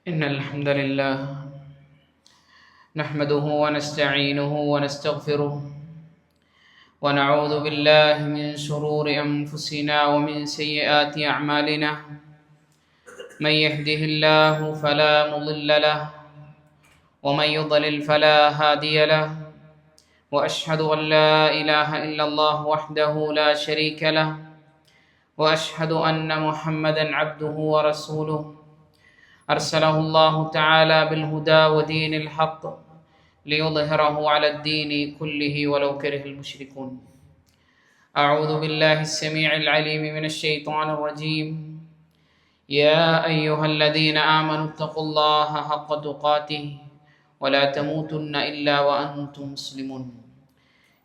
إن الحمد لله نحمده ونستعينه ونستغفره ونعوذ بالله من شرور أنفسنا ومن سيئات أعمالنا. من يهده الله فلا مضل له ومن يضلل فلا هادي له. وأشهد أن لا إله إلا الله وحده لا شريك له وأشهد أن محمدا عبده ورسوله أرسله الله تعالى بالهدى ودين الحق ليظهره على الدين كله ولو كره المشركون. أعوذ بالله السميع العليم من الشيطان الرجيم. يا أيها الذين آمنوا اتقوا الله حق تقاته ولا تموتن إلا وأنتم مسلمون.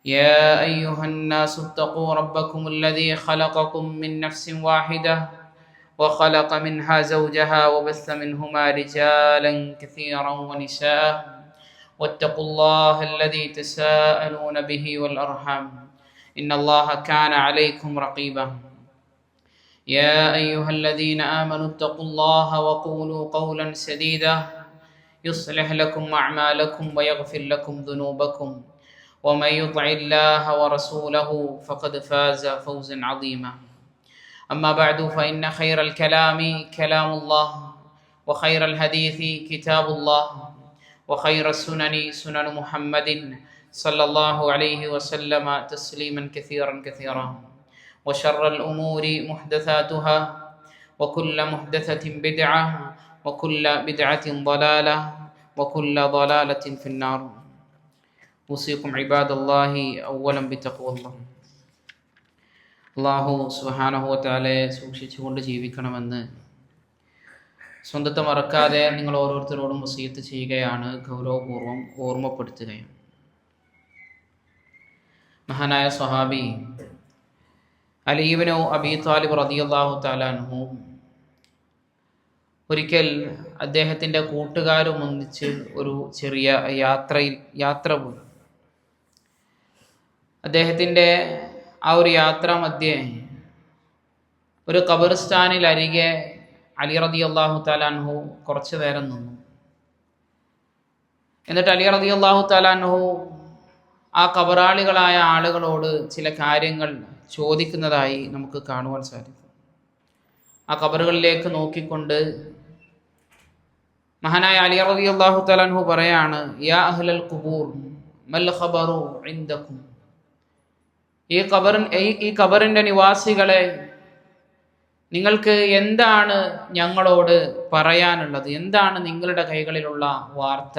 يا أيها الناس اتقوا ربكم الذي خلقكم من نفس واحدة وخلق منها زوجها وبث منهما رجالا كثيرا ونساء واتقوا الله الذي تساءلون به والأرحام إن الله كان عليكم رقيبا. يا أيها الذين آمنوا اتقوا الله وقولوا قولا سديدا يصلح لكم أعمالكم ويغفر لكم ذنوبكم ومن يطع الله ورسوله فقد فاز فوزا عظيما. أما بعد فإن خير الكلام كلام الله وخير الحديث كتاب الله وخير السنن سنن محمد صلى الله عليه وسلم تسليما كثيرا كثيرا. وشر الأمور محدثاتها وكل محدثة بدعة وكل بدعة ضلالة وكل ضلالة في النار. أوصيكم عباد الله أولا بتقوى الله. അള്ളാഹു സുബ്ഹാനഹു വ തആലയെ സൂക്ഷിച്ചുകൊണ്ട് ജീവിക്കണമെന്ന് സ്വന്തത്തെ മറക്കാതെ നിങ്ങൾ ഓരോരുത്തരോടും വസിയത്ത് ചെയ്യുകയാണ്, ഗൗരവപൂർവ്വം ഓർമ്മപ്പെടുത്തുകയാണ്. മഹാനായ സ്വഹാബി അലി ഇബ്നു അബീ ത്വാലിബ് റളിയല്ലാഹു തആല അൻഹു ഒരിക്കൽ അദ്ദേഹത്തിൻ്റെ കൂട്ടുകാരും ഒന്നിച്ച് ഒരു ചെറിയ യാത്ര പോയി. അദ്ദേഹത്തിൻ്റെ ആ ഒരു യാത്ര മധ്യേ ഒരു ഖബർസ്ഥാനിൽ അരികെ അലി റളിയല്ലാഹു തആല അൻഹു കുറച്ചു നേരം നിന്നു. എന്നിട്ട് അലി റളിയല്ലാഹു തആല അൻഹു ആ ഖബറാളികളായ ആളുകളോട് ചില കാര്യങ്ങൾ ചോദിക്കുന്നതായി നമുക്ക് കാണുവാൻ സാധിക്കും. ആ ഖബറുകളിലേക്ക് നോക്കിക്കൊണ്ട് മഹാനായ അലി റളിയല്ലാഹു തആല അൻഹു പറയാണ്, യാ അഹ്ലൽ ഖുബൂർ മൽ ഖബറു ഇൻദകും. ഈ ഖബറിൻ്റെ നിവാസികളെ, നിങ്ങൾക്ക് എന്താണ് ഞങ്ങളോട് പറയാനുള്ളത്? എന്താണ് നിങ്ങളുടെ കൈകളിലുള്ള വാർത്ത?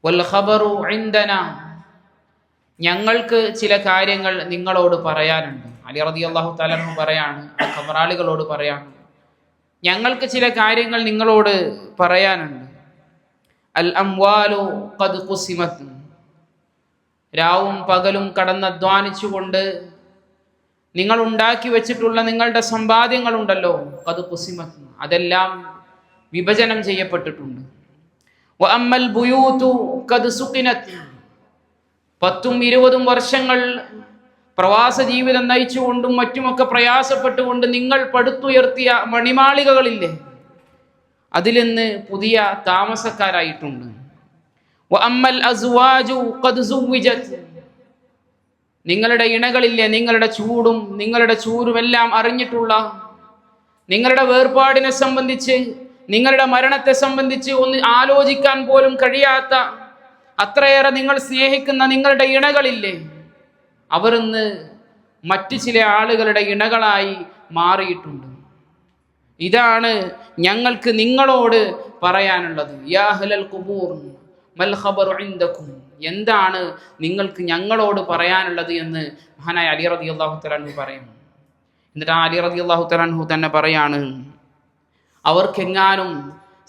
വൽ ഖബറു ഇൻദന, ഞങ്ങൾക്ക് ചില കാര്യങ്ങൾ നിങ്ങളോട് പറയാനുണ്ട്. അലി റളിയല്ലാഹു തആല അൻഹു പറയാണ്, ആ ഖബറാളികളോട് പറയാണ്, ഞങ്ങൾക്ക് ചില കാര്യങ്ങൾ നിങ്ങളോട് പറയാനുണ്ട്. അൽ അംവാലു ഖദ് ഖുസിമത്, രാവും പകലും കടന്നധ്വാനിച്ചുകൊണ്ട് നിങ്ങൾ ഉണ്ടാക്കി വെച്ചിട്ടുള്ള നിങ്ങളുടെ സമ്പാദ്യങ്ങളുണ്ടല്ലോ, ഖദ് ഖുസിമത്, അതെല്ലാം വിഭജനം ചെയ്യപ്പെട്ടിട്ടുണ്ട്. വ അമ്മൽ ബുയൂതു ഖദ് സുഖിനത്, 10-20 വർഷങ്ങൾ പ്രവാസ ജീവിതം നയിച്ചുകൊണ്ടും മറ്റുമൊക്കെ പ്രയാസപ്പെട്ടുകൊണ്ട് നിങ്ങൾ പടുത്തുയർത്തിയ മണിമാളികകളില്ലേ, അതിൽ നിന്ന് പുതിയ താമസക്കാരായിട്ടുണ്ട്. വഅമ്മൽ അസ്വാജു ഖദ് സുവ്വിജത്, നിങ്ങളുടെ ഇണകളില്ലേ, നിങ്ങളുടെ ചൂടും നിങ്ങളുടെ ചൂരുമെല്ലാം അറിഞ്ഞിട്ടുള്ള, നിങ്ങളുടെ വേർപാടിനെ സംബന്ധിച്ച്, നിങ്ങളുടെ മരണത്തെ സംബന്ധിച്ച് ഒന്ന് ആലോചിക്കാൻ പോലും കഴിയാത്ത അത്രയേറെ നിങ്ങൾ സ്നേഹിക്കുന്ന നിങ്ങളുടെ ഇണകളില്ലേ, അവർ ഇന്ന് മറ്റു ചില ആളുകളുടെ ഇണകളായി മാറിയിട്ടുണ്ട്. ഇതാണ് ഞങ്ങൾക്ക് നിങ്ങളോട് പറയാനുള്ളത്. യാ അഹ്ലൽ ഖുബൂർ മൽ ഖബറു ഇൻദകും, എന്താണ് നിങ്ങൾക്ക് ഞങ്ങളോട് പറയാനുള്ളത് എന്ന് മഹാനായ അലി റളിയല്ലാഹു തആല അൻഹു പറയുന്നു. എന്നിട്ട് ആ അലി റളിയല്ലാഹു തആല അൻഹു തന്നെ പറയാണ്, അവർക്കെങ്ങാനും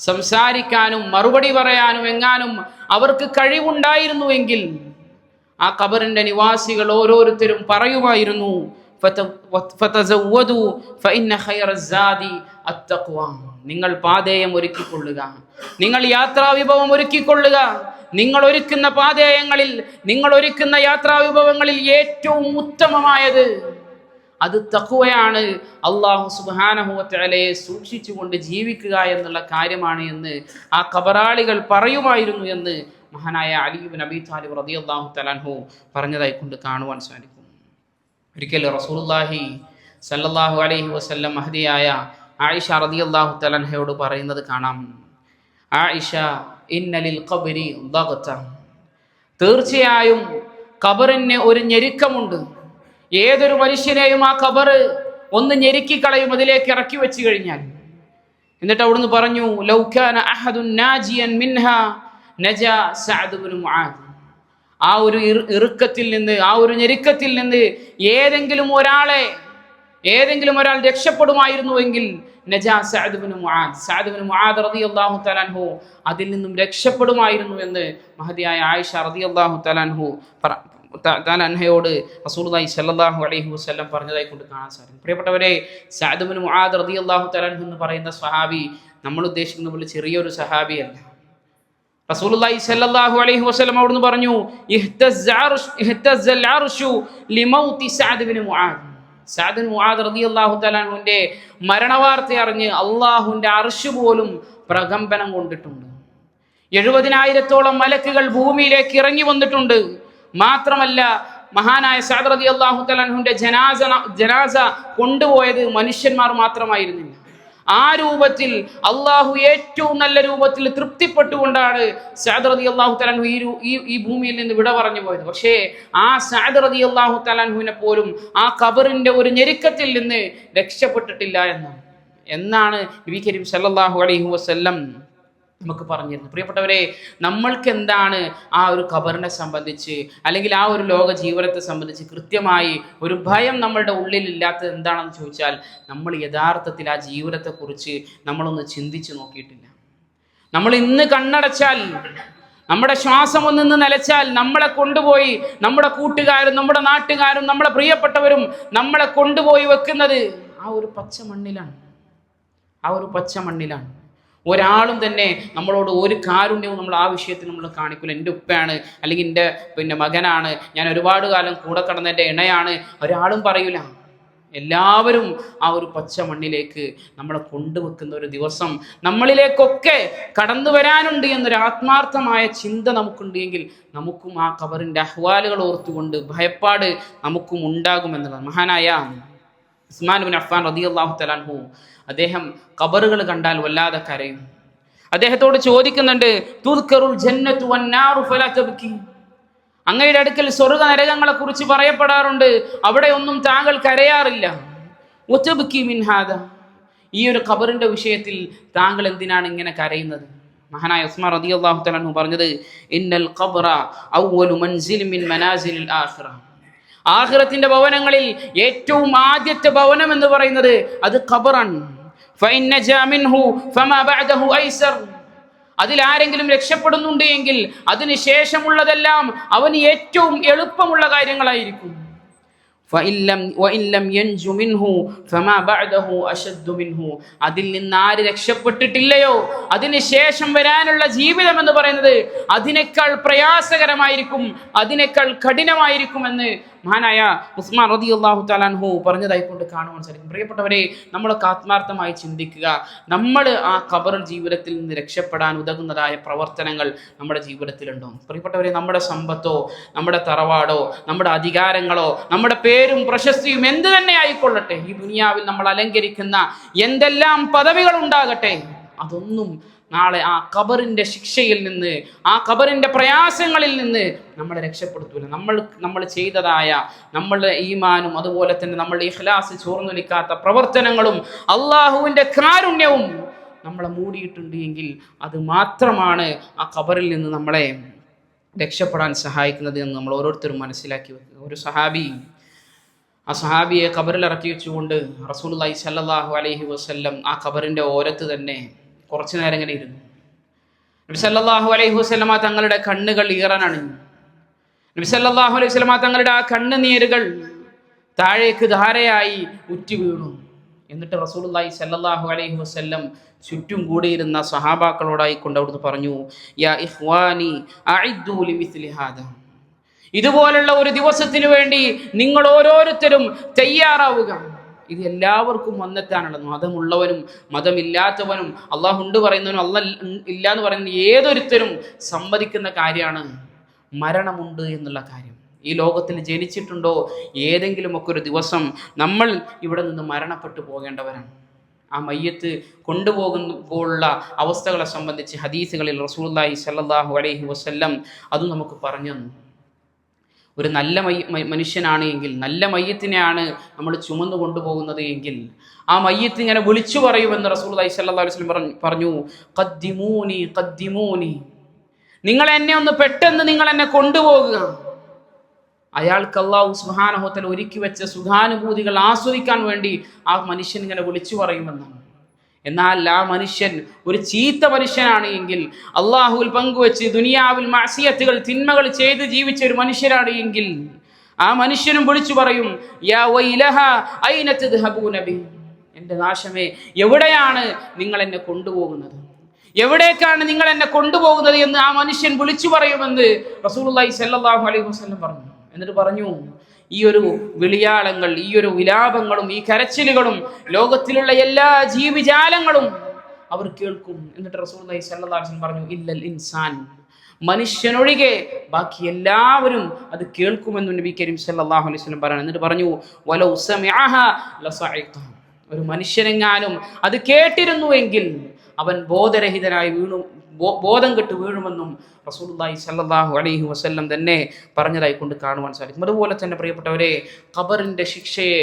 സംസാരിക്കാനും മറുപടി പറയാനും എങ്ങാനും അവർക്ക് കഴിവുണ്ടായിരുന്നുവെങ്കിൽ ആ ഖബറിന്റെ നിവാസികൾ ഓരോരുത്തരും പറയുമായിരുന്നു, ഫതസവ്വദു ഫഇന്ന ഖൈറസ്സാദി അത്തഖ്വ, നിങ്ങൾ പാഥേയം ഒരുക്കിക്കൊള്ളുക, നിങ്ങൾ യാത്രാ വിഭവം ഒരുക്കിക്കൊള്ളുക. നിങ്ങൾ ഒരുക്കുന്ന പാഥേയങ്ങളിൽ, നിങ്ങൾ ഒരുക്കുന്ന യാത്രാ വിഭവങ്ങളിൽ ഏറ്റവും ഉത്തമമായത്, അത് തഖ്വയാണ്, അല്ലാഹു സുബ്ഹാനഹു വ തആലയെ സൂക്ഷിച്ചുകൊണ്ട് ജീവിക്കുക എന്നുള്ള കാര്യമാണ് എന്ന് ആ ഖബറാളികൾ പറയുമായിരുന്നു എന്ന് മഹാനായ അലി ഇബ്നു അബീ ത്വാലിബ് റളിയല്ലാഹു തആല അൻഹു പറഞ്ഞതായി കൊണ്ട് കാണുവാൻ സാധിക്കും. ഒരിക്കൽ റസൂലുള്ളാഹി സല്ലല്ലാഹു അലൈഹി വസല്ലം മഹദിയായ ആയിഷ റളിയല്ലാഹു തആല അൻഹയോട് പറയുന്നത് കാണാം. ആയിഷ, ഇന്ന ലിൽ ഖബ്രി ദഗ്ത, തീർച്ചയായും ഖബറിന് ഒരു ഞെരുക്കമുണ്ട്. ഏതൊരു മനുഷ്യനെയും ആ ഖബർ ഒന്ന് ഞെരുക്കിക്കളയും അതിലേക്ക് ഇറക്കി വെച്ച് കഴിഞ്ഞാൽ. എന്നിട്ട് അവിടുന്ന് പറഞ്ഞു, ലൗ കാന അഹദുൻ നാജിയൻ മിൻഹാ നജാ സഅദ് ഇബ്നു മുആദ്. ആ ഒരു ഇറുക്കത്തിൽ നിന്ന്, ആ ഒരു ഞെരുക്കത്തിൽ നിന്ന് ഏതെങ്കിലും ഒരാൾ രക്ഷപ്പെടുമായിരുന്നുവെങ്കിൽ നജാ സഅദ് ഇബ്നു മുആദ് റളിയല്ലാഹു തആല അൻഹു അതിൽ നിന്നും രക്ഷപ്പെടുമായിരുന്നു എന്ന് മഹദിയായ ആയിഷ റളിയല്ലാഹു തആല അൻഹയോട് റസൂലുള്ളാഹി സ്വല്ലല്ലാഹു അലൈഹി വസല്ലം പറഞ്ഞതായി കൊണ്ട് കാണാൻ സാധിക്കും. പ്രിയപ്പെട്ടവരെ, സഅദ് ഇബ്നു മുആദ് റളിയല്ലാഹു തആല അൻഹു എന്ന് പറയുന്ന സ്വഹാബി നമ്മൾ ഉദ്ദേശിക്കുന്ന പോലെ ചെറിയൊരു സ്വഹാബിയല്ല. റസൂലുള്ളാഹി സ്വല്ലല്ലാഹു അലൈഹി വസല്ലം അവിടുന്ന് പറഞ്ഞു, ഇഹ്തസ്സൽ അർശു ലിമൗതി സഅദ് ഇബ്നു മുആദ്. സഅദ് ഇബ്നു മുആദ് റളിയല്ലാഹു തആല അൻഹുവിന്റെ മരണവാർത്ത അറിഞ്ഞ് അല്ലാഹുവിന്റെ അർശ് പോലും പ്രകമ്പനം കൊണ്ടിട്ടുണ്ട്. 70,000-ഓളം മലക്കുകൾ ഭൂമിയിലേക്ക് ഇറങ്ങി വന്നിട്ടുണ്ട്. മാത്രമല്ല, മഹാനായ സഅദ് റളിയല്ലാഹു തആല അൻഹുവിന്റെ ജനാസ കൊണ്ടുപോയത് മനുഷ്യന്മാർ മാത്രമായിരുന്നില്ല. ആ രൂപത്തിൽ അള്ളാഹു ഏറ്റവും നല്ല രൂപത്തിൽ തൃപ്തിപ്പെട്ടുകൊണ്ടാണ് സഅദ് റളിയല്ലാഹു തആല അൻഹു ഈ ഭൂമിയിൽ നിന്ന് വിട പറഞ്ഞു പോയത്. പക്ഷേ ആ സഅദ് റളിയല്ലാഹു തആല അൻഹുവിനെ പോലും ആ ഖബറിന്റെ ഒരു ഞെരുക്കത്തിൽ നിന്ന് രക്ഷപ്പെട്ടിട്ടില്ല എന്നാണ് നബി കരീം സല്ലല്ലാഹു അലൈഹി വസല്ലം നമുക്ക് പറഞ്ഞിരുന്നു. പ്രിയപ്പെട്ടവരെ, നമ്മൾക്ക് എന്താണ് ആ ഒരു ഖബറിനെ സംബന്ധിച്ച്, അല്ലെങ്കിൽ ആ ഒരു ലോക ജീവിതത്തെ സംബന്ധിച്ച് കൃത്യമായി ഒരു ഭയം നമ്മളുടെ ഉള്ളിലില്ലാത്തത് എന്താണെന്ന് ചോദിച്ചാൽ, നമ്മൾ യഥാർത്ഥത്തിൽ ആ ജീവിതത്തെക്കുറിച്ച് നമ്മളൊന്ന് ചിന്തിച്ച് നോക്കിയിട്ടില്ല. നമ്മൾ ഇന്ന് കണ്ണടച്ചാൽ, നമ്മുടെ ശ്വാസം ഒന്നിന്ന് നിലച്ചാൽ നമ്മളെ കൊണ്ടുപോയി നമ്മുടെ കൂട്ടുകാരും നമ്മുടെ നാട്ടുകാരും നമ്മുടെ പ്രിയപ്പെട്ടവരും നമ്മളെ കൊണ്ടുപോയി വെക്കുന്നത് ആ ഒരു പച്ച മണ്ണിലാണ്. ഒരാളും തന്നെ നമ്മളോട് ഒരു കാരുണ്യവും നമ്മൾ ആ വിഷയത്തിൽ നമ്മൾ കാണിക്കില്ല. എൻ്റെ ഉപ്പയാണ്, അല്ലെങ്കിൽ എൻ്റെ മകനാണ്, ഞാൻ ഒരുപാട് കാലം കൂടെ കടന്ന എൻ്റെ ഇണയാണ്, ഒരാളും പറയൂല. എല്ലാവരും ആ ഒരു പച്ച മണ്ണിലേക്ക് നമ്മളെ കൊണ്ടുവെക്കുന്ന ഒരു ദിവസം നമ്മളിലേക്കൊക്കെ കടന്നു വരാനുണ്ട് എന്നൊരു ആത്മാർത്ഥമായ ചിന്ത നമുക്കുണ്ട് എങ്കിൽ നമുക്കും ആ ഖബറിൻ്റെ അഹ്വാലുകൾ ഓർത്തുകൊണ്ട് ഭയപ്പാട് നമുക്കും ഉണ്ടാകുമെന്നുള്ളത്. മഹാനായ ഉസ്മാൻ ഇബ്നു അഫ്ഫാൻ റളിയല്ലാഹു തആല അൻഹു, അദ്ദേഹം ഖബറുകൾ കണ്ടാൽ വല്ലാതെ കരയും. അദ്ദേഹത്തോട് ചോദിക്കുന്നുണ്ട്, തുദ്കറുൽ ജന്നത്തു വന്നാറു ഫലാ തബ്കി. അങ്ങയുടെ അടുക്കൽ സ്വർഗ്ഗ നരകങ്ങളെ കുറിച്ച് പറയപ്പെടാറുണ്ട്, അവിടെ ഒന്നും താങ്കൾ കരയാറില്ല. വതബ്കി മിൻ ഹാദാ, ഈ ഒരു ഖബറിന്റെ വിഷയത്തിൽ താങ്കൾ എന്തിനാണ് ഇങ്ങനെ കരയുന്നത്? മഹാനായ ഉസ്മാൻ റളിയല്ലാഹു തആല അൻഹു പറഞ്ഞത്, ഇന്നൽ ഖബ്റ അവ്വലു മൻസിൽ മിൻ മനാസിലിൽ ആഖിറ. ആഖിറത്തിന്റെ ഭവനങ്ങളിൽ ഏറ്റവും ആദ്യത്തെ ഭവനം എന്ന് പറയുന്നത് അത് ഖബറാണ്. ഫഇൻ നജാ മിൻഹു ഫമാ ബഅദഹു ഐസർ. അതിൽ ആരെങ്കിലും രക്ഷപ്പെടുന്നുണ്ട് എങ്കിൽ അതിന് ശേഷമുള്ളതെല്ലാം അവന് ഏറ്റവും എളുപ്പമുള്ള കാര്യങ്ങളായിരിക്കും. അതിൽ നിന്ന് ആര് രക്ഷപ്പെട്ടിട്ടില്ലയോ അതിന് ശേഷം വരാനുള്ള ജീവിതം എന്ന് പറയുന്നത് അതിനേക്കാൾ പ്രയാസകരമായിരിക്കും, അതിനേക്കാൾ കഠിനമായിരിക്കും എന്ന് മഹാനായ ഉസ്മാൻ റളിയല്ലാഹു തആല അൻഹു പറഞ്ഞതായി കൊണ്ട് കാണുവാൻ സാധിക്കും. പ്രിയപ്പെട്ടവരെ, നമ്മളൊക്കെ ആത്മാർത്ഥമായി ചിന്തിക്കുക. നമ്മൾ ആ ഖബർ ജീവിതത്തിൽ നിന്ന് രക്ഷപ്പെടാൻ ഉതകുന്നതായ പ്രവർത്തനങ്ങൾ നമ്മുടെ ജീവിതത്തിലുണ്ടോ? പ്രിയപ്പെട്ടവരെ, നമ്മുടെ സമ്പത്തോ നമ്മുടെ തറവാടോ നമ്മുടെ അധികാരങ്ങളോ നമ്മുടെ പേരും പ്രശസ്തിയും എന്ത് തന്നെ ആയിക്കൊള്ളട്ടെ, ഈ ദുനിയാവിൽ നമ്മൾ അലങ്കരിക്കുന്ന എന്തെല്ലാം പദവികൾ ഉണ്ടാകട്ടെ, അതൊന്നും നാളെ ആ ഖബറിന്റെ ശിക്ഷയിൽ നിന്ന്, ആ ഖബറിന്റെ പ്രയാസങ്ങളിൽ നിന്ന് നമ്മളെ രക്ഷപ്പെടുത്തൂല. നമ്മൾ ചെയ്തതായ നമ്മളുടെ ഈമാനും അതുപോലെ തന്നെ നമ്മളുടെ ഇഖ്ലാസ് ചോർന്നൊലിക്കാത്ത പ്രവർത്തനങ്ങളും അള്ളാഹുവിന്റെ കാരുണ്യവും നമ്മളെ മൂടിയിട്ടുണ്ട് എങ്കിൽ അത് മാത്രമാണ് ആ ഖബറിൽ നിന്ന് നമ്മളെ രക്ഷപ്പെടാൻ സഹായിക്കുന്നത് എന്ന് നമ്മൾ ഓരോരുത്തരും മനസ്സിലാക്കി വെക്കുക. ഒരു ആ സഹാബിയെ ഖബറിൽ ഇറക്കി വെച്ചുകൊണ്ട് റസൂലുള്ളാഹി സ്വല്ലല്ലാഹു അലൈഹി വസല്ലം ആ ഖബറിന്റെ ഓരത്ത് തന്നെ കുറച്ചു നേരം ഇങ്ങനെ ഇരുന്നു. നബി സല്ലല്ലാഹു അലൈഹി വസല്ലമ തങ്ങളുടെ കണ്ണുകൾ ഈറനണിഞ്ഞു. നബി സല്ലല്ലാഹു അലൈഹി വസല്ലമ തങ്ങളുടെ ആ കണ്ണുനീരുകൾ താഴേക്ക് ധാരയായി ഉറ്റി വീണു. എന്നിട്ട് റസൂലുള്ളാഹി സ്വല്ലല്ലാഹു അലൈഹി വസല്ലം ചുറ്റും കൂടിയിരുന്ന സഹാബാക്കളോടായി കൊണ്ട് അവിടുന്ന് പറഞ്ഞു, യാ ഇഖ്വാനി അഇദ്ദു ലിമിസ്ലി ഹാദാ. ഇതുപോലുള്ള ഒരു ദിവസത്തിന് വേണ്ടി നിങ്ങൾ ഓരോരുത്തരും തയ്യാറാവുക. ഇത് എല്ലാവർക്കും വന്നെത്താനുള്ളത്, മതമുള്ളവനും മതമില്ലാത്തവനും, അള്ളാഹു ഉണ്ട് പറയുന്നവനും അള്ളാഹ് ഇല്ല എന്ന് പറയുന്ന ഏതൊരുത്തരും സമ്മതിക്കുന്ന കാര്യമാണ് മരണമുണ്ട് എന്നുള്ള കാര്യം. ഈ ലോകത്തിൽ ജനിച്ചിട്ടുണ്ടോ ഏതെങ്കിലുമൊക്കെ ഒരു ദിവസം നമ്മൾ ഇവിടെ നിന്ന് മരണപ്പെട്ടു പോകേണ്ടവരാണ്. ആ മയ്യത്ത് കൊണ്ടുപോകുമ്പോഴുള്ള അവസ്ഥകളെ സംബന്ധിച്ച് ഹദീസുകളിൽ റസൂലുള്ളാഹി സ്വല്ലല്ലാഹു അലൈഹി വസല്ലം അതും നമുക്ക് പറഞ്ഞു തന്നു. ഒരു നല്ല മനുഷ്യനാണ് എങ്കിൽ, നല്ല മയ്യത്തിനെയാണ് നമ്മൾ ചുമന്നു കൊണ്ടുപോകുന്നത് എങ്കിൽ, ആ മയ്യത്ത് ഇങ്ങനെ വിളിച്ചു പറയുമെന്ന് റസൂലുള്ളാഹി സ്വല്ലല്ലാഹു അലൈഹി വസല്ലം പറഞ്ഞു, ഖദ്ദിമൂനി ഖദ്ദിമൂനി, നിങ്ങൾ എന്നെ ഒന്ന് പെട്ടെന്ന് നിങ്ങൾ എന്നെ കൊണ്ടുപോകുക. അയാൾക്ക് അല്ലാഹു സുബ്ഹാനഹു വ തആല ഒരുക്കി വെച്ച സുഖാനുഭൂതികൾ ആസ്വദിക്കാൻ വേണ്ടി ആ മനുഷ്യൻ ഇങ്ങനെ വിളിച്ചു പറയുമെന്നാണ്. എന്നാൽ ആ മനുഷ്യൻ ഒരു ചീത്ത മനുഷ്യനാണ് എങ്കിൽ, അള്ളാഹുവിൽ പങ്കുവെച്ച് ദുനിയാവിൽ മഅസിയത്തുകൾ തിന്മകൾ ചെയ്ത് ജീവിച്ച ഒരു മനുഷ്യനാണ് എങ്കിൽ, ആ മനുഷ്യനും വിളിച്ചു പറയും, യാ വൈലഹ ഐന തദ്ഹബൂന ബി, എൻ്റെ നാശമേ, എവിടെയാണ് നിങ്ങൾ എന്നെ കൊണ്ടുപോകുന്നത്, എവിടേക്കാണ് നിങ്ങൾ എന്നെ കൊണ്ടുപോകുന്നത് എന്ന് ആ മനുഷ്യൻ വിളിച്ചു പറയുമെന്ന് റസൂലുള്ളാഹി സ്വല്ലല്ലാഹു അലൈഹി വസല്ലം പറഞ്ഞു. എന്നിട്ട് പറഞ്ഞു, ഈ ഒരു വിളിയാളങ്ങൾ, ഈ ഒരു വിലാപങ്ങളും ഈ കരച്ചിലുകളും ലോകത്തിലുള്ള എല്ലാ ജീവിജാലങ്ങളും അവർ കേൾക്കും. എന്നിട്ട് റസൂലുള്ളാഹി സ്വല്ലല്ലാഹു അലൈഹി വസല്ലം പറഞ്ഞു, ഇല്ലൽ ഇൻസാൻ, മനുഷ്യനൊഴികെ ബാക്കി എല്ലാവരും അത് കേൾക്കുമെന്ന് നബി കരീം സ്വല്ലല്ലാഹു അലൈഹി വസല്ലം പറഞ്ഞു. എന്നിട്ട് പറഞ്ഞു, വലൗ സമിഅഹ ലസഇഖ, ഒരു മനുഷ്യനെങ്ങാനും അത് കേട്ടിരുന്നുവെങ്കിൽ അവൻ ബോധരഹിതനായി ബോധം കെട്ട് വീഴുമെന്നും റസൂലുള്ളാഹി സ്വല്ലല്ലാഹു അലൈഹി വസല്ലം തന്നെ പറഞ്ഞതായി കൊണ്ട് കാണുവാൻ സാധിക്കും. അതുപോലെ തന്നെ പ്രിയപ്പെട്ടവരെ, ഖബറിൻ്റെ ശിക്ഷയെ,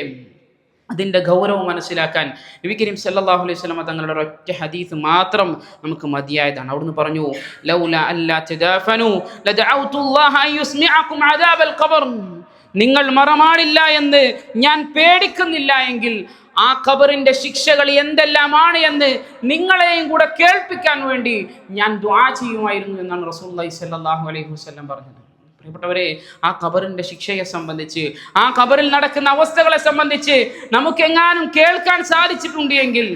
അതിൻ്റെ ഗൗരവം മനസ്സിലാക്കാൻ നബി കരീം സല്ലല്ലാഹു അലൈഹി വസല്ലം തങ്ങളുടെ ഒരൊറ്റ ഹദീസ് മാത്രം നമുക്ക് മതിയായതാണ്. അവിടുന്ന് പറഞ്ഞു, ലൗലാ അല്ലാ തദാഫനു ലദഅഉതുല്ലാഹ അൻ യുസ്മിഅകും അദാബൽ ഖബർ, നിങ്ങൾ മറമാടില്ല എന്ന് ഞാൻ പേടിക്കുന്നില്ല എങ്കിൽ ആ ഖബറിന്റെ ശിക്ഷകൾ എന്തെല്ലാമാണ് എന്ന് നിങ്ങളെയും കൂടെ കേൾപ്പിക്കാൻ വേണ്ടി ഞാൻ ദുആ ചെയ്യുമായിരുന്നു എന്നാണ് റസൂലുള്ളാഹി സ്വല്ലല്ലാഹു അലൈഹി വസല്ലം പറഞ്ഞത്. പ്രിയപ്പെട്ടവരെ, ആ ഖബറിന്റെ ശിക്ഷയെ സംബന്ധിച്ച്, ആ ഖബറിൽ നടക്കുന്ന അവസ്ഥകളെ സംബന്ധിച്ച് നമുക്കെങ്ങാനും കേൾക്കാൻ സാധിച്ചിട്ടുണ്ട് എങ്കിൽ,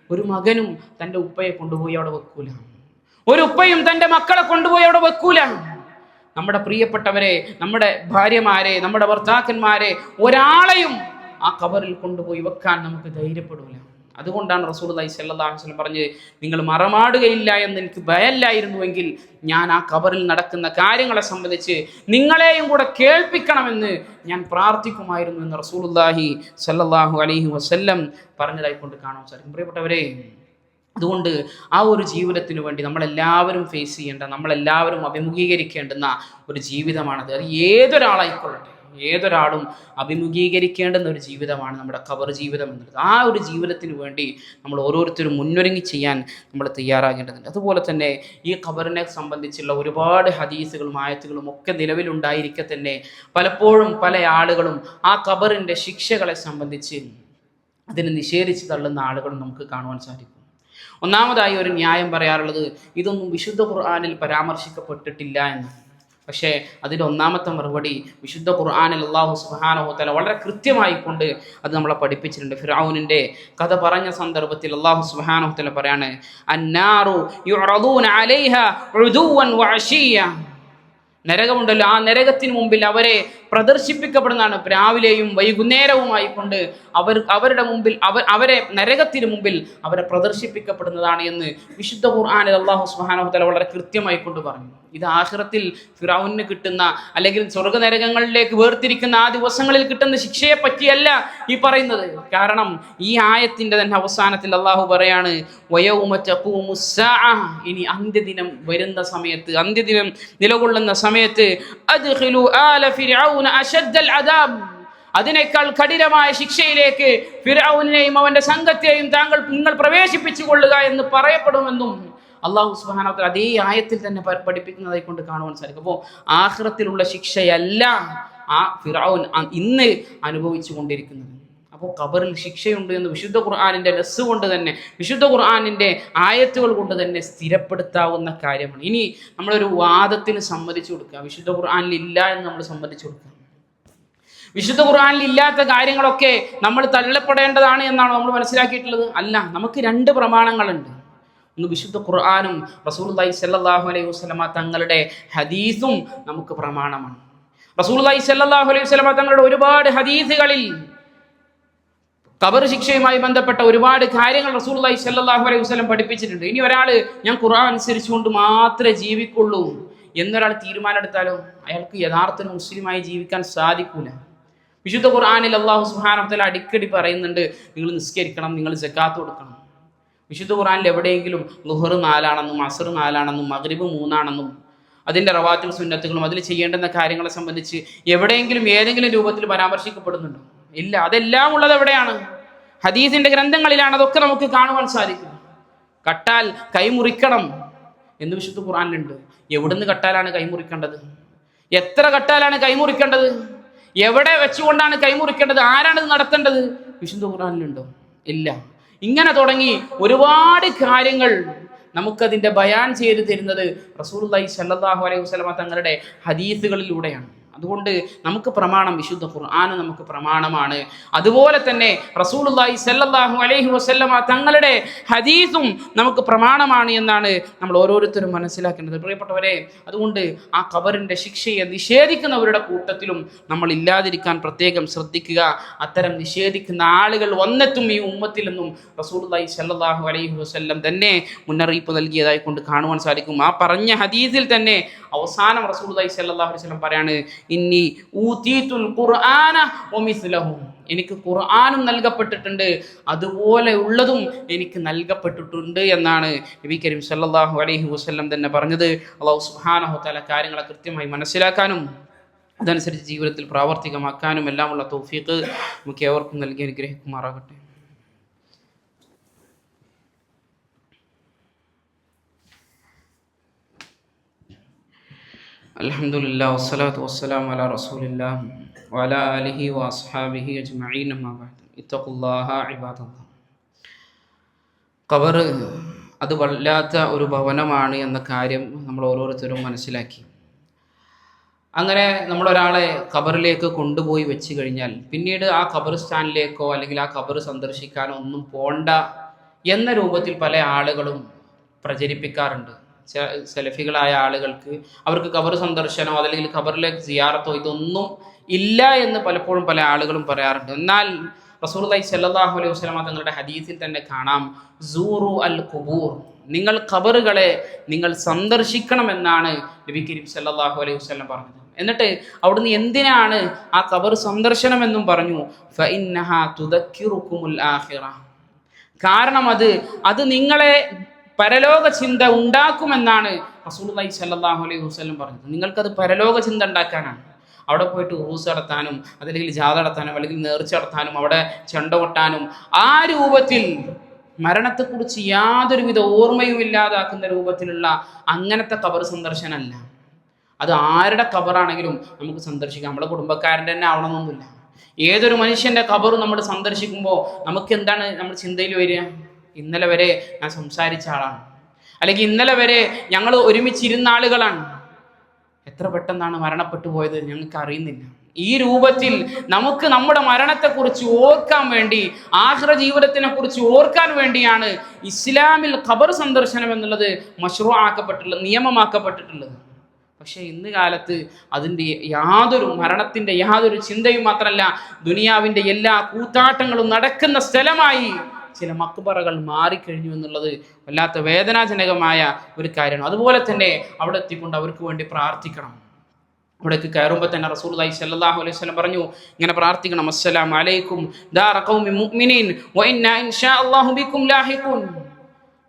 ഒരു മകനും തൻ്റെ ഉപ്പയെ കൊണ്ടുപോയി അവിടെ വെക്കൂല, ഒരു ഉപ്പയും തൻ്റെ മക്കളെ കൊണ്ടുപോയി അവിടെ വെക്കൂല. നമ്മുടെ പ്രിയപ്പെട്ടവരെ, നമ്മുടെ ഭാര്യമാരെ, നമ്മുടെ ഭർത്താക്കന്മാരെ, ഒരാളെയും ആ ഖബറിൽ കൊണ്ടുപോയി വെക്കാൻ നമുക്ക് ധൈര്യപ്പെടൂല. അതുകൊണ്ടാണ് റസൂലുള്ളാഹി സ്വല്ലല്ലാഹു അലൈഹി വസല്ലം പറഞ്ഞ്, നിങ്ങൾ മറമാടുകയില്ല എന്ന് എനിക്ക് ഭയമില്ലായിരുന്നുവെങ്കിൽ ഞാൻ ആ ഖബറിൽ നടക്കുന്ന കാര്യങ്ങളെ സംബന്ധിച്ച് നിങ്ങളെയും കൂടെ കേൾപ്പിക്കണമെന്ന് ഞാൻ പ്രാർത്ഥിക്കുമായിരുന്നു എന്ന് റസൂലുള്ളാഹി സ്വല്ലല്ലാഹു അലൈഹി വസല്ലം പറഞ്ഞതായി കൊണ്ട് കാണാൻ സാധിക്കും. പ്രിയപ്പെട്ടവരെ, അതുകൊണ്ട് ആ ഒരു ജീവിതത്തിന് വേണ്ടി നമ്മളെല്ലാവരും ഫേസ് ചെയ്യേണ്ട, നമ്മളെല്ലാവരും അഭിമുഖീകരിക്കേണ്ടുന്ന ഒരു ജീവിതമാണത്. അത് ഏതൊരാളായിക്കൊള്ളട്ടെ, ഏതൊരാളും അഭിമുഖീകരിക്കേണ്ടുന്ന ഒരു ജീവിതമാണ് നമ്മുടെ ഖബർ ജീവിതം എന്നുള്ളത്. ആ ഒരു ജീവിതത്തിന് വേണ്ടി നമ്മൾ ഓരോരുത്തരും മുന്നൊരുങ്ങി ചെയ്യാൻ നമ്മൾ തയ്യാറാകേണ്ടതുണ്ട്. അതുപോലെ തന്നെ ഈ ഖബറിനെ സംബന്ധിച്ചുള്ള ഒരുപാട് ഹദീസുകളും ആയത്തുകളും ഒക്കെ നിലവിലുണ്ടായിരിക്കെ തന്നെ പലപ്പോഴും പല ആളുകളും ആ ഖബറിൻ്റെ ശിക്ഷകളെ സംബന്ധിച്ച് അതിനെ നിഷേധിച്ച് തള്ളുന്ന ആളുകളും നമുക്ക് കാണുവാൻ സാധിക്കും. ഒന്നാമതായി ഒരു ന്യായം പറയാറുള്ളത്, ഇതൊന്നും വിശുദ്ധ ഖുർആനിൽ പരാമർശിക്കപ്പെട്ടിട്ടില്ല എന്ന്. പക്ഷേ അതിൻ്റെ ഒന്നാമത്തെ മറുപടി, വിശുദ്ധ ഖുർആനിൽ അല്ലാഹു സുബ്ഹാനഹു വ തആല വളരെ കൃത്യമായി കൊണ്ട് അത് നമ്മളെ പഠിപ്പിച്ചിട്ടുണ്ട്. ഫിർഔനിൻ്റെ കഥ പറഞ്ഞ സന്ദർഭത്തിൽ അല്ലാഹു സുബ്ഹാനഹു വ തആല പറയാണ്, അന്നാറു യുഅറദൂന അലൈഹാ ഉദുവൻ വഅശിയ്യ, നരകമുണ്ടല്ലോ, ആ നരകത്തിന് മുമ്പിൽ അവരെ പ്രദർശിപ്പിക്കപ്പെടുന്നതാണ്. രാവിലെയും വൈകുന്നേരവുമായി കൊണ്ട് അവരുടെ മുമ്പിൽ അവരെ നരകത്തിന് മുമ്പിൽ അവരെ പ്രദർശിപ്പിക്കപ്പെടുന്നതാണ് എന്ന് വിശുദ്ധ ഖുർആനിൽ അല്ലാഹു സുബ്ഹാനഹു വ തആല വളരെ കൃത്യമായി കൊണ്ട് പറഞ്ഞു. ഇത് ആഖിറത്തിൽ ഫിർഔനിന് കിട്ടുന്ന, അല്ലെങ്കിൽ സ്വർഗ്ഗനരകങ്ങളിലേക്ക് വേർതിരിക്കുന്ന ആ ദിവസങ്ങളിൽ കിട്ടുന്ന ശിക്ഷയെ പറ്റിയല്ല ഈ പറയുന്നത്. കാരണം ഈ ആയത്തിന്റെ തന്നെ അവസാനത്തിൽ അല്ലാഹു പറയാണ്, വയൗമ തഖൂമുസ്സാഅ, ഇനി അന്ത്യദിനം വരുന്ന സമയത്ത്, അന്ത്യദിനം നിലകൊള്ളുന്ന സമയത്ത്, അദ്ഖിലു ആല ഫിർഔന അശദ്ദൽ അദാബ്, അതിനേക്കാൾ കഠിനമായ ശിക്ഷയിലേക്ക് ഫിർഔനെയും അവന്റെ സംഘത്തെയും നിങ്ങൾ പ്രവേശിപ്പിച്ചു കൊള്ളുക എന്ന് പറയപ്പെടുമെന്നും അല്ലാഹു സുബ്ഹാനഹു വ തആല അതേ ആയത്തിൽ തന്നെ പഠിപ്പിക്കുന്നതായി കൊണ്ട് കാണുവാൻ സാധിക്കും. അപ്പോൾ ആഖിറത്തിലുള്ള ശിക്ഷയല്ല ആ ഫിർഔൻ ഇന്ന് അനുഭവിച്ചു കൊണ്ടിരിക്കുന്നത്. അപ്പോൾ ഖബറിൽ ശിക്ഷയുണ്ട് എന്ന് വിശുദ്ധ ഖുർആനിൻ്റെ നസ്സ് കൊണ്ട് തന്നെ, വിശുദ്ധ ഖുർആനിൻ്റെ ആയത്തുകൾ കൊണ്ട് തന്നെ സ്ഥിരപ്പെടുത്താവുന്ന കാര്യമാണ്. ഇനി നമ്മളൊരു വാദത്തിന് സമ്മതിച്ചു കൊടുക്കുക, വിശുദ്ധ ഖുർആനിൽ ഇല്ല എന്ന് നമ്മൾ സമ്മതിച്ചു കൊടുക്കുക. വിശുദ്ധ ഖുർആനിൽ ഇല്ലാത്ത കാര്യങ്ങളൊക്കെ നമ്മൾ തള്ളപ്പെടേണ്ടതാണ് എന്നാണ് നമ്മൾ മനസ്സിലാക്കിയിട്ടുള്ളത്? അല്ല, നമുക്ക് രണ്ട് പ്രമാണങ്ങളുണ്ട്. ഒന്ന് വിശുദ്ധ ഖുർആനും റസൂലുള്ളാഹി സ്വല്ലല്ലാഹു അലൈഹി വസല്ലമ തങ്ങളുടെ ഹദീസും നമുക്ക് പ്രമാണമാണ്. റസൂലുള്ളാഹി സ്വല്ലല്ലാഹു അലൈഹി വസല്ലം തങ്ങളുടെ ഒരുപാട് ഹദീസുകളിൽ ഖബർ ശിക്ഷയുമായി ബന്ധപ്പെട്ട ഒരുപാട് കാര്യങ്ങൾ റസൂലുള്ളാഹി സ്വല്ലല്ലാഹു അലൈഹി വസല്ലം പഠിപ്പിച്ചിട്ടുണ്ട്. ഇനി ഒരാൾ ഞാൻ ഖുർആൻ അനുസരിച്ചുകൊണ്ട് മാത്രമേ ജീവിക്കുള്ളൂ എന്നൊരാൾ തീരുമാനം എടുത്താലോ അയാൾക്ക് യഥാർത്ഥ മുസ്ലിമായി ജീവിക്കാൻ സാധിക്കൂല. വിശുദ്ധ ഖുർആനിൽ അല്ലാഹു സുബ്ഹാനഹു വ തആല അടിക്കടി പറയുന്നുണ്ട്, നിങ്ങൾ നിസ്കരിക്കണം, നിങ്ങൾ സക്കാത്ത് കൊടുക്കണം. വിശുദ്ധ ഖുർആനിൽ എവിടെയെങ്കിലും ളുഹർ 4 ആണെന്നും അസ്ർ 4 ആണെന്നും മഗ്രിബ് 3 ആണെന്നും അതിൻ്റെ റവാത്തിബ് സുന്നത്തുകളും അതിൽ ചെയ്യേണ്ടുന്ന കാര്യങ്ങളെ സംബന്ധിച്ച് എവിടെയെങ്കിലും ഏതെങ്കിലും രൂപത്തിൽ പരാമർശിക്കപ്പെടുന്നുണ്ടോ? ഇല്ല. അതെല്ലാം ഉള്ളത് എവിടെയാണ്? ഹദീസിന്റെ ഗ്രന്ഥങ്ങളിലാണ് അതൊക്കെ നമുക്ക് കാണുവാൻ സാധിക്കും. കട്ടാൽ കൈമുറിക്കണം എന്ന് വിശുദ്ധ ഖുർആനിലുണ്ട്. എവിടുന്ന് കട്ടാലാണ് കൈമുറിക്കേണ്ടത്? എത്ര കട്ടാലാണ് കൈമുറിക്കേണ്ടത്? എവിടെ വെച്ചുകൊണ്ടാണ് കൈമുറിക്കേണ്ടത്? ആരാണ് ഇത് നടത്തേണ്ടത്? വിശുദ്ധ ഖുർആനിലുണ്ടോ? ഇല്ല. ഇങ്ങനെ തുടങ്ങി ഒരുപാട് കാര്യങ്ങൾ നമുക്കതിൻ്റെ ബയാൻ ചെയ്ത് തരുന്നത് റസൂലുള്ളാഹി സ്വല്ലല്ലാഹു അലൈഹി വസല്ലമ തങ്ങളുടെ ഹദീസുകളിലൂടെയാണ്. അതുകൊണ്ട് നമുക്ക് പ്രമാണം വിശുദ്ധ ഖുർആൻ നമുക്ക് പ്രമാണമാണ്. അതുപോലെ തന്നെ റസൂലുള്ളാഹി സ്വല്ലല്ലാഹു അലൈഹി വസല്ലമ തങ്ങളുടെ ഹദീസും നമുക്ക് പ്രമാണമാണ് എന്നാണ് നമ്മൾ ഓരോരുത്തരും മനസ്സിലാക്കേണ്ടത്. പ്രിയപ്പെട്ടവരെ, അതുകൊണ്ട് ആ ഖബറിൻ്റെ ശിക്ഷയെ നിഷേധിക്കുന്നവരുടെ കൂട്ടത്തിലും നമ്മൾ ഇല്ലാതിരിക്കാൻ പ്രത്യേകം ശ്രദ്ധിക്കുക. അത്തരം നിഷേധിക്കുന്ന ആളുകൾ വന്നെത്തും ഈ ഉമ്മത്തിൽ നിന്നും റസൂലുള്ളാഹി സ്വല്ലല്ലാഹു അലൈഹി വസല്ലം തന്നെ മുന്നറിയിപ്പ് നൽകിയതായി കൊണ്ട് കാണുവാൻ സാധിക്കും. ആ പറഞ്ഞ ഹദീസിൽ തന്നെ അവസാനം റസൂലുള്ളാഹി സ്വല്ലല്ലാഹു അലൈഹി വസല്ലം പറയാണ്, ഇന്നി ഊതീതുൽ ഖുർആന വമിസ്ലഹു, എനിക്ക് ഖുർആനും നൽകപ്പെട്ടിട്ടുണ്ട്, അതുപോലെ ഉള്ളതും എനിക്ക് നൽകപ്പെട്ടിട്ടുണ്ട് എന്നാണ് നബി കരീം സല്ലല്ലാഹു അലൈഹി വസല്ലം തന്നെ പറഞ്ഞത്. അല്ലാഹു സുബ്ഹാനഹു വ തആല കാര്യങ്ങളെ കൃത്യമായി മനസ്സിലാക്കാനും അതനുസരിച്ച് ജീവിതത്തിൽ പ്രാവർത്തികമാക്കാനും എല്ലാമുള്ള തൗഫീഖ് നമുക്ക് ഏവർക്കും നൽകി അനുഗ്രഹിക്കുമാറാകട്ടെ. അൽഹംദുലില്ലാഹി വസ്സലാത്തു വസ്സലാമു അലാ റസൂലില്ലാഹി വഅലാ ആലിഹി വഅസ്ഹാബിഹി അജ്മഈൻ. അമ്മാ ബഅദ്. ഇത്തഖുല്ലാഹ ഇബാദല്ലാഹ്. ഖബർ അത് വല്ലാത്ത ഒരു ഭവനമാണ് എന്ന കാര്യം നമ്മൾ ഓരോരുത്തരും മനസ്സിലാക്കി. അങ്ങനെ നമ്മളൊരാളെ ഖബറിലേക്ക് കൊണ്ടുപോയി വെച്ച് കഴിഞ്ഞാൽ പിന്നീട് ആ ഖബർസ്ഥാനിലേക്കോ അല്ലെങ്കിൽ ആ ഖബർ സന്ദർശിക്കാനോ ഒന്നും പോണ്ട എന്ന രൂപത്തിൽ പല ആളുകളും പ്രചരിപ്പിക്കാറുണ്ട്. സലഫികളായ ആളുകൾക്ക് അവർക്ക് ഖബർ സന്ദർശനമോ അല്ലെങ്കിൽ ഖബറിലേക്ക് സിയാറത്തോ ഇതൊന്നും ഇല്ല എന്ന് പലപ്പോഴും പല ആളുകളും പറയാറുണ്ട്. എന്നാൽ റസൂലുള്ളാഹി സ്വല്ലല്ലാഹു അലൈഹി വസല്ലം തങ്ങളുടെ ഹദീസിൽ തന്നെ കാണാം, സൂറു അൽ ഖുബൂർ, നിങ്ങൾ ഖബറുകളെ നിങ്ങൾ സന്ദർശിക്കണമെന്നാണ് നബി കരീം സല്ലല്ലാഹു അലൈഹി വസല്ലം പറഞ്ഞത്. എന്നിട്ട് അവിടുന്ന് എന്തിനാണ് ആ ഖബർ സന്ദർശനം എന്നും പറഞ്ഞു, ഫഇന്നഹാ തുദക്കിറുകുമുൽ ആഖിറ, കാരണം അത് നിങ്ങളെ പരലോക ചിന്ത ഉണ്ടാക്കുമെന്നാണ് റസൂലുള്ളാഹി സ്വല്ലല്ലാഹു അലൈഹി വസല്ലം പറഞ്ഞത്. നിങ്ങൾക്കത് പരലോക ചിന്ത ഉണ്ടാക്കാനാണ്. അവിടെ പോയിട്ട് ഉറൂസ് നടത്താനും അതല്ലെങ്കിൽ ജാഥ നടത്താനും അല്ലെങ്കിൽ നേർച്ച നടത്താനും അവിടെ ചെണ്ട കൊട്ടാനും ആ രൂപത്തിൽ മരണത്തെക്കുറിച്ച് യാതൊരുവിധ ഓർമ്മയും ഇല്ലാതാക്കുന്ന രൂപത്തിലുള്ള അങ്ങനത്തെ ഖബർ സന്ദർശനമല്ല. അത് ആരുടെ ഖബറാണെങ്കിലും നമുക്ക് സന്ദർശിക്കാം. നമ്മുടെ കുടുംബക്കാരൻ്റെ തന്നെ ആവണമെന്നൊന്നുമില്ല. ഏതൊരു മനുഷ്യൻ്റെ ഖബർ നമ്മൾ സന്ദർശിക്കുമ്പോൾ നമുക്ക് എന്താണ് നമ്മുടെ ചിന്തയിൽ വരിക? ഇന്നലെ വരെ ഞാൻ സംസാരിച്ച ആളാണ്, അല്ലെങ്കിൽ ഇന്നലെ വരെ ഞങ്ങൾ ഒരുമിച്ചിരുന്ന ആളുകളാണ്, എത്ര പെട്ടെന്നാണ് മരണപ്പെട്ടു പോയത് ഞങ്ങൾക്ക് അറിയുന്നില്ല. ഈ രൂപത്തിൽ നമുക്ക് നമ്മുടെ മരണത്തെക്കുറിച്ച് ഓർക്കാൻ വേണ്ടി, ആഖിറ ജീവിതത്തിനെ കുറിച്ച് ഓർക്കാൻ വേണ്ടിയാണ് ഇസ്ലാമിൽ ഖബർ സന്ദർശനം എന്നുള്ളത് മശ്റൂആക്കപ്പെട്ടിട്ടുള്ളത്, നിയമമാക്കപ്പെട്ടിട്ടുള്ളത്. പക്ഷേ ഇന്ന് കാലത്ത് അതിൻ്റെ മരണത്തിൻ്റെ യാതൊരു ചിന്തയും മാത്രമല്ല, ദുനിയാവിൻ്റെ എല്ലാ കൂത്താട്ടങ്ങളും നടക്കുന്ന സ്ഥലമായി ചില മക്ബറകൾ മാറിക്കഴിഞ്ഞു എന്നുള്ളത് വല്ലാത്ത വേദനാജനകമായ ഒരു കാര്യമാണ്. അതുപോലെ തന്നെ അവിടെ എത്തിക്കൊണ്ട് അവർക്ക് വേണ്ടി പ്രാർത്ഥിക്കണം. അവിടേക്ക് കയറുമ്പോൾ തന്നെ റസൂലുള്ളാഹി സ്വല്ലല്ലാഹു അലൈഹി വസല്ലം പറഞ്ഞു, ഇങ്ങനെ പ്രാർത്ഥിക്കണം, അസ്സലാമു അലൈക്കും ദാറ ഖൗമി മുഅ്മിനീൻ വ ഇന്നാ ഇൻഷാ അല്ലാഹു ബിക്കും ലാഹിഖൂൻ,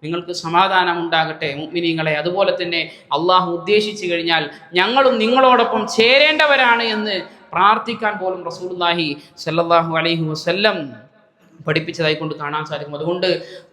നിങ്ങൾക്ക് സമാധാനം ഉണ്ടാകട്ടെ മുഅ്മിനീങ്ങളെ, അതുപോലെ തന്നെ അള്ളാഹു ഉദ്ദേശിച്ചു കഴിഞ്ഞാൽ ഞങ്ങളും നിങ്ങളോടൊപ്പം ചേരേണ്ടവരാണ് എന്ന് പ്രാർത്ഥിക്കാൻ പോലും റസൂലുള്ളാഹി സ്വല്ലല്ലാഹു അലൈഹി വസല്ലം പഠിപ്പിച്ചതായി കൊണ്ട് കാണാൻ സാധിക്കും. അതുകൊണ്ട്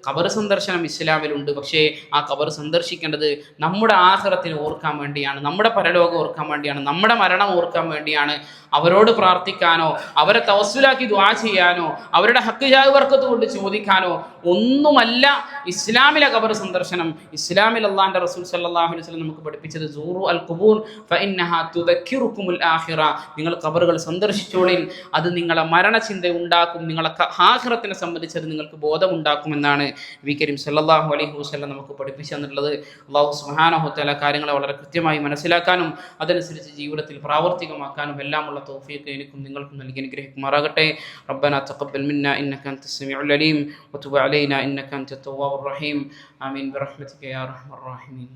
ഖബർ സന്ദർശനം ഇസ്ലാമിലുണ്ട്. പക്ഷേ ആ ഖബർ സന്ദർശിക്കേണ്ടത് നമ്മുടെ ആഖിറത്തിനെ ഓർക്കാൻ വേണ്ടിയാണ്, നമ്മുടെ പരലോകം ഓർക്കാൻ വേണ്ടിയാണ്, നമ്മുടെ മരണം ഓർക്കാൻ വേണ്ടിയാണ്. അവരോട് പ്രാർത്ഥിക്കാനോ അവരെ തവസ്സുലാക്കി ദുആ ചെയ്യാനോ അവരുടെ ഹക്ക് ജാഹ് ബർക്കത്ത് കൊണ്ട് ചോദിക്കാനോ ഒന്നുമല്ല ഇസ്ലാമിലെ ഖബർ സന്ദർശനം. ഇസ്ലാമിൽ അല്ലാഹുവിൻ്റെ റസൂൽ സല്ലല്ലാഹു അലൈഹി വസല്ലം നമുക്ക് പഠിപ്പിച്ചത് സൂറു അൽ ഖുബൂർ ഫഇന്നഹാ തുദക്കിറുകുമുൽ ആഖിറ, നിങ്ങൾ ഖബറുകൾ സന്ദർശിച്ചോളിൻ, അത് നിങ്ങളെ മരണചിന്ത ഉണ്ടാക്കും, നിങ്ങളെ ആഖിറ ആഖിറത്തിനെ സംബന്ധിച്ചത് നിങ്ങൾക്ക് ബോധമുണ്ടാക്കുമെന്നാണ് നബി കരീം സല്ലല്ലാഹു അലൈഹി വസല്ലം നമുക്ക് പഠിപ്പിച്ചു തന്നിട്ടുള്ളത്. അല്ലാഹു സുബ്ഹാനഹു വ തആല കാര്യങ്ങളെ വളരെ കൃത്യമായി മനസ്സിലാക്കാനും അതനുസരിച്ച് ജീവിതത്തിൽ പ്രാവർത്തികമാക്കാനും എല്ലാമുള്ള തൗഫീഖ് എനിക്കും നിങ്ങൾക്കും നൽകി അനുഗ്രഹിക്കുമാറാകട്ടെ. റബ്ബനാ തഖബ്ബൽ മിന്നാ ഇന്നക അൻതസ് സമീഉൽ അലീം വതുബ് അലൈനാ ഇന്നക അൻതത് തവ്വാബുർ റഹീം. ആമീൻ ബിറഹ്മതിക യാ അർഹമർ റഹീമീൻ.